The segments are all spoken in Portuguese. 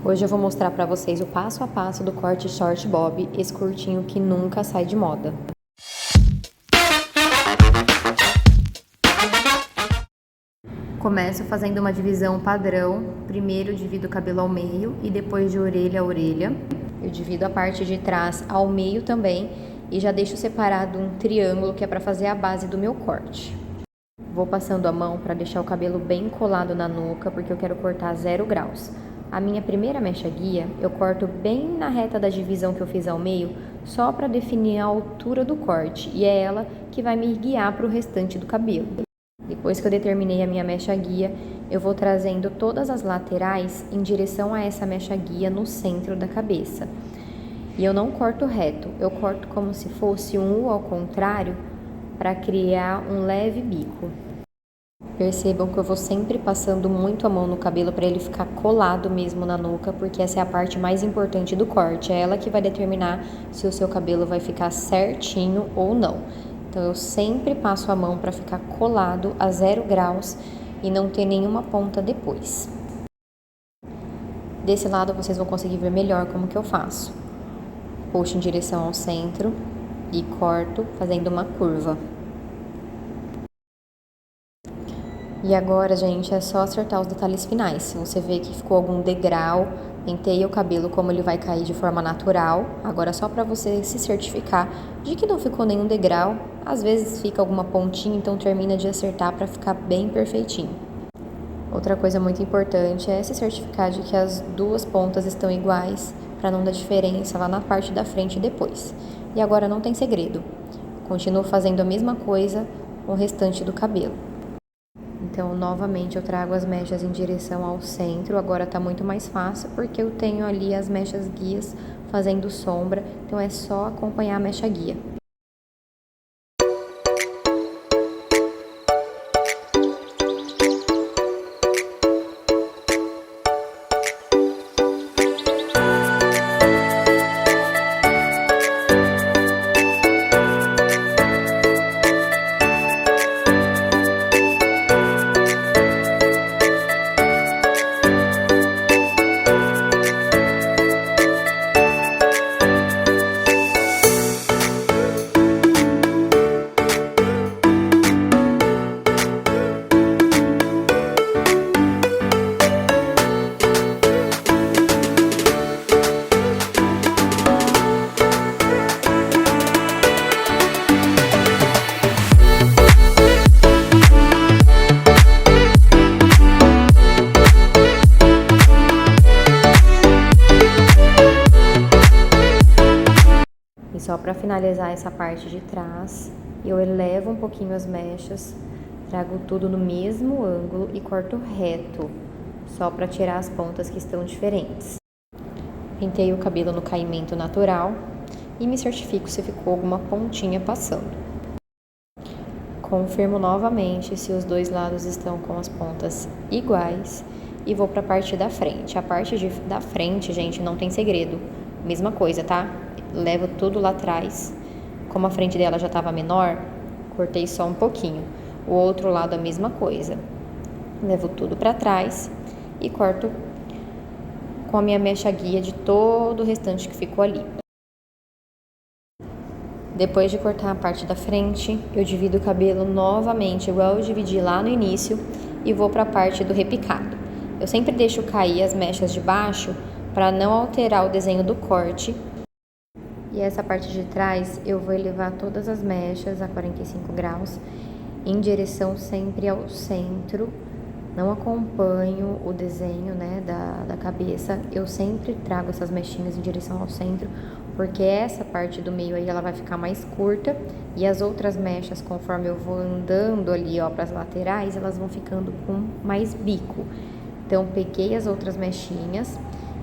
Hoje eu vou mostrar para vocês o passo a passo do corte short bob, esse curtinho que nunca sai de moda. Começo fazendo uma divisão padrão, primeiro divido o cabelo ao meio e depois de orelha a orelha. Eu divido a parte de trás ao meio também e já deixo separado um triângulo que é para fazer a base do meu corte. Vou passando a mão para deixar o cabelo bem colado na nuca, porque eu quero cortar 0 graus. A minha primeira mecha guia, eu corto bem na reta da divisão que eu fiz ao meio, só para definir a altura do corte, e é ela que vai me guiar para o restante do cabelo. Depois que eu determinei a minha mecha guia, eu vou trazendo todas as laterais em direção a essa mecha guia no centro da cabeça. E eu não corto reto, eu corto como se fosse um U ao contrário, para criar um leve bico. Percebam que eu vou sempre passando muito a mão no cabelo para ele ficar colado mesmo na nuca, porque essa é a parte mais importante do corte, é ela que vai determinar se o seu cabelo vai ficar certinho ou não. Então eu sempre passo a mão para ficar colado a 0 graus e não ter nenhuma ponta depois. Desse lado vocês vão conseguir ver melhor como que eu faço. Puxo em direção ao centro e corto fazendo uma curva. E agora, gente, é só acertar os detalhes finais. Se você vê que ficou algum degrau, penteia o cabelo como ele vai cair de forma natural. Agora, só para você se certificar de que não ficou nenhum degrau. Às vezes fica alguma pontinha, então termina de acertar para ficar bem perfeitinho. Outra coisa muito importante é se certificar de que as duas pontas estão iguais, para não dar diferença lá na parte da frente depois. E agora não tem segredo. Continuo fazendo a mesma coisa com o restante do cabelo. Então, novamente, eu trago as mechas em direção ao centro. Agora tá muito mais fácil, porque eu tenho ali as mechas guias fazendo sombra. Então, é só acompanhar a mecha guia. E só para finalizar essa parte de trás, eu elevo um pouquinho as mechas, trago tudo no mesmo ângulo e corto reto, só para tirar as pontas que estão diferentes. Penteio o cabelo no caimento natural e me certifico se ficou alguma pontinha passando. Confirmo novamente se os dois lados estão com as pontas iguais e vou para a parte da frente. A parte da frente, gente, não tem segredo. Mesma coisa, tá? Levo tudo lá atrás. Como a frente dela já estava menor, cortei só um pouquinho. O outro lado a mesma coisa. Levo tudo para trás e corto com a minha mecha guia de todo o restante que ficou ali. Depois de cortar a parte da frente, eu divido o cabelo novamente, igual eu dividi lá no início, e vou para a parte do repicado. Eu sempre deixo cair as mechas de baixo para não alterar o desenho do corte. E essa parte de trás eu vou elevar todas as mechas a 45 graus em direção sempre ao centro. Não acompanho o desenho, né, da cabeça. Eu sempre trago essas mechinhas em direção ao centro, porque essa parte do meio aí ela vai ficar mais curta e as outras mechas, conforme eu vou andando ali, ó, para as laterais, elas vão ficando com mais bico. Então peguei as outras mechinhas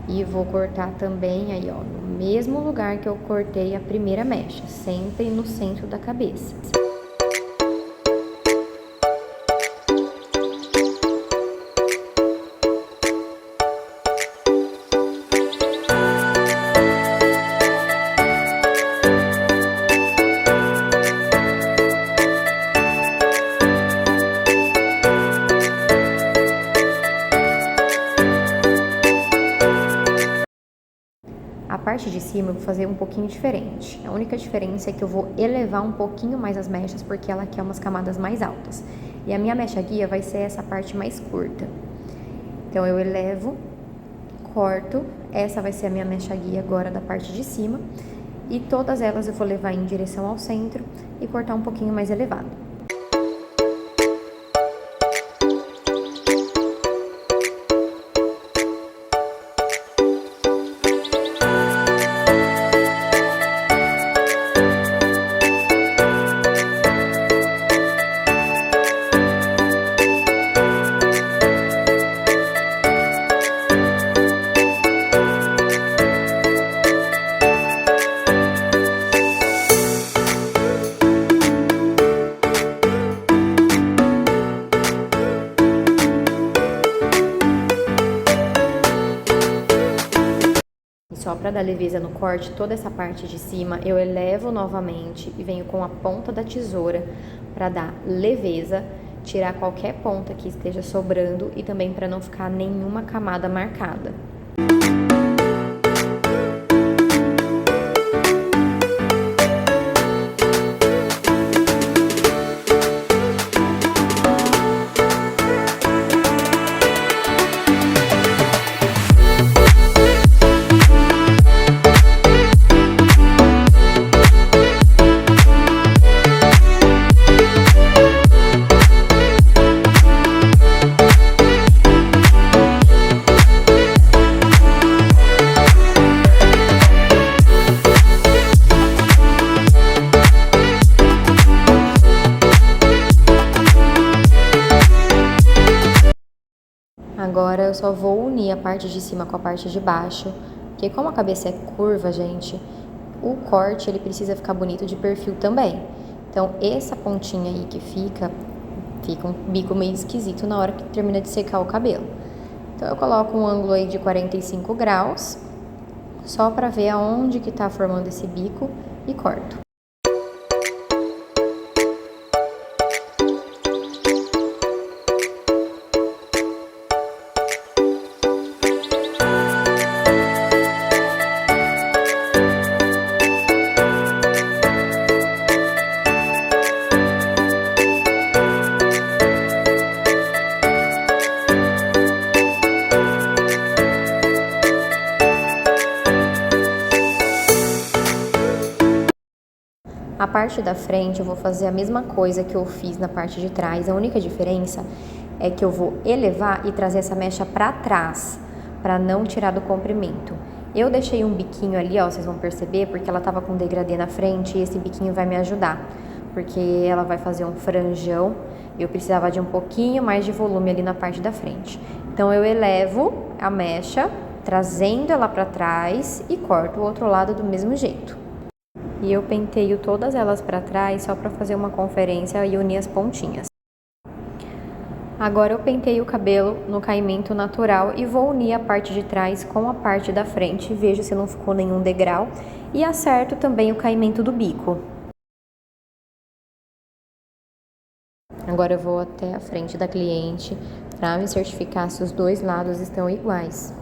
e vou cortar também aí, ó, no mesmo lugar que eu cortei a primeira mecha, sempre no centro da cabeça. parte de cima eu vou fazer um pouquinho diferente. A única diferença é que eu vou elevar um pouquinho mais as mechas, porque ela quer umas camadas mais altas. E a minha mecha guia vai ser essa parte mais curta. Então eu elevo, corto, essa vai ser a minha mecha guia agora da parte de cima. E todas elas eu vou levar em direção ao centro e cortar um pouquinho mais elevado. Só para dar leveza no corte, toda essa parte de cima eu elevo novamente e venho com a ponta da tesoura para dar leveza, tirar qualquer ponta que esteja sobrando e também para não ficar nenhuma camada marcada. Agora eu só vou unir a parte de cima com a parte de baixo, porque como a cabeça é curva, gente, o corte ele precisa ficar bonito de perfil também. Então essa pontinha aí que fica um bico meio esquisito na hora que termina de secar o cabelo. Então eu coloco um ângulo aí de 45 graus, só para ver aonde que tá formando esse bico e corto. A parte da frente eu vou fazer a mesma coisa que eu fiz na parte de trás. A única diferença é que eu vou elevar e trazer essa mecha pra trás, pra não tirar do comprimento. Eu deixei um biquinho ali, ó, vocês vão perceber, porque ela tava com degradê na frente e esse biquinho vai me ajudar, porque ela vai fazer um franjão e eu precisava de um pouquinho mais de volume ali na parte da frente. Então eu elevo a mecha, trazendo ela pra trás e corto o outro lado do mesmo jeito. E eu penteio todas elas para trás só para fazer uma conferência e unir as pontinhas. Agora eu penteio o cabelo no caimento natural e vou unir a parte de trás com a parte da frente, vejo se não ficou nenhum degrau e acerto também o caimento do bico. Agora eu vou até a frente da cliente para me certificar se os dois lados estão iguais.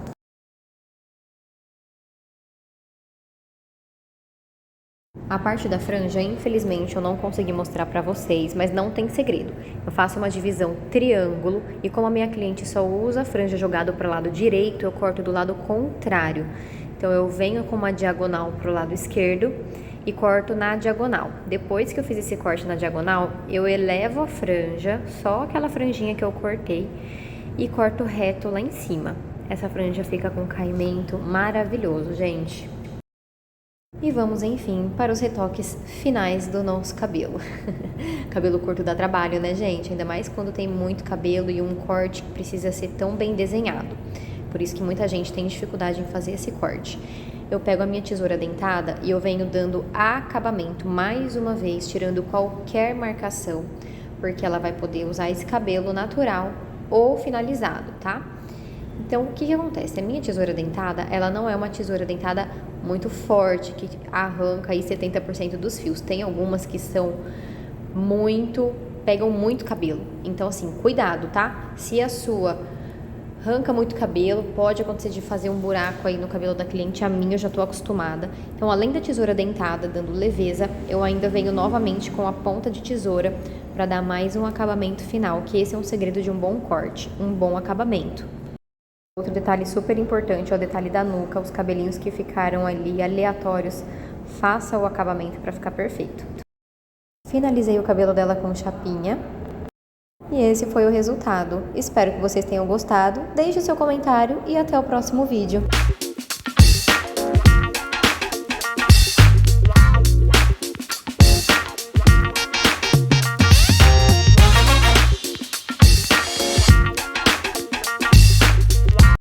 A parte da franja, infelizmente, eu não consegui mostrar pra vocês, mas não tem segredo. Eu faço uma divisão triângulo e como a minha cliente só usa a franja jogada pro lado direito, eu corto do lado contrário. Então eu venho com uma diagonal pro lado esquerdo e corto na diagonal. Depois que eu fiz esse corte na diagonal, eu elevo a franja, só aquela franjinha que eu cortei, e corto reto lá em cima. Essa franja fica com um caimento maravilhoso, gente. E vamos, enfim, para os retoques finais do nosso cabelo. Cabelo curto dá trabalho, né, gente? Ainda mais quando tem muito cabelo e um corte que precisa ser tão bem desenhado. Por isso que muita gente tem dificuldade em fazer esse corte. Eu pego a minha tesoura dentada e eu venho dando acabamento mais uma vez, tirando qualquer marcação, porque ela vai poder usar esse cabelo natural ou finalizado, tá? Então, o que acontece? A minha tesoura dentada, ela não é uma tesoura dentada muito forte, que arranca aí 70% dos fios. Tem algumas que são pegam muito cabelo. Então, assim, cuidado, tá? Se a sua arranca muito cabelo, pode acontecer de fazer um buraco aí no cabelo da cliente, a minha eu já tô acostumada. Então, além da tesoura dentada dando leveza, eu ainda venho novamente com a ponta de tesoura para dar mais um acabamento final, que esse é um segredo de um bom corte, um bom acabamento. Outro detalhe super importante é o detalhe da nuca, os cabelinhos que ficaram ali aleatórios, faça o acabamento para ficar perfeito. Finalizei o cabelo dela com chapinha. E esse foi o resultado. Espero que vocês tenham gostado. Deixe o seu comentário e até o próximo vídeo.